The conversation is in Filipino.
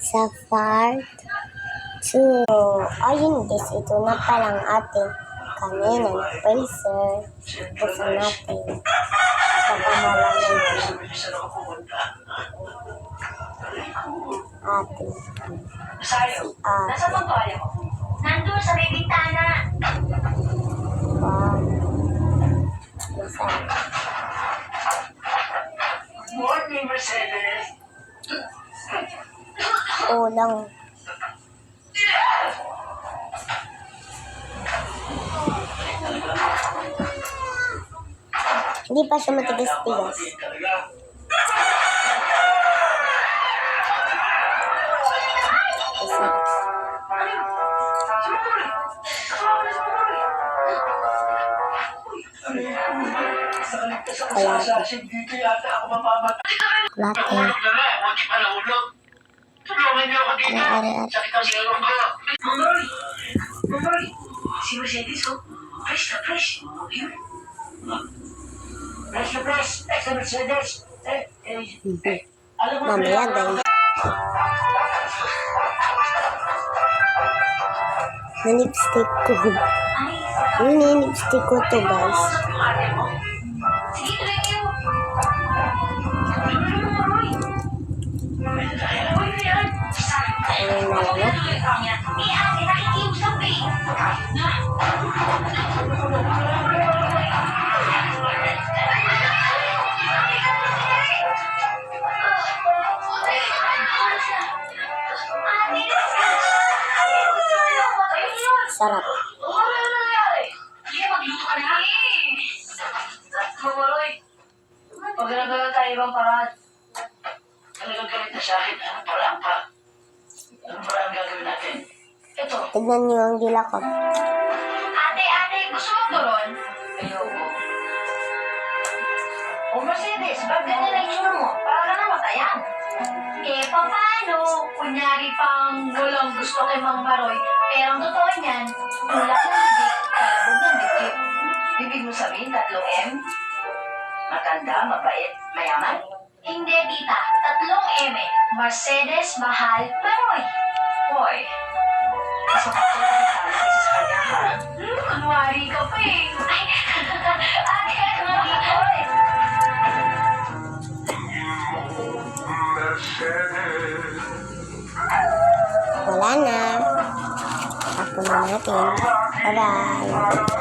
sa part 2. Ayun guys, ito na palang ating kanina na freezer. Buksan natin. Baka malaman ating Nasa pagkaya mo? Nandun sa may bintana. wow. Masarap. Morning, Mercedes. Ulang. Hindi pa siya matigas-tigas. Kalate. Are. Si Mercedes, oh. Fresh na fresh. Fresh na fresh. Extra Mercedes. Alam mo, Mamaya guys. Na lipstick ko. Yun yung lipstick ko to guys. Sige, tuloy kayo. Ayun na lang. Sarap. Pag nagagawa tayo ibang paraan. Talagang galit na sa akin. Anong paraan pa? Anong paraan gagawin natin? Ito. Tignan niyo ang dila ko. Ate, gusto mo turon? Ayoko. O Mercedes, ba't ganyan na itsura mo? Para ka namatayan. Eh, paano? Kunyari pang walang gusto kay Mang Maroy. Pero ang totoo niyan, wala ng bibig, kalabog ng bibig. Bibig mo sabihin, 3 M? Matanda, mabait, mayaman? Hindi, tita. 3 M. Mercedes, mahal, Maroy. Hoy. Gusto ko ito na isa sa kanya, ha? Kunwari ka pa eh. Ay, ate, kunwari ka eh. Wala na. Tapon na natin. Bye-bye.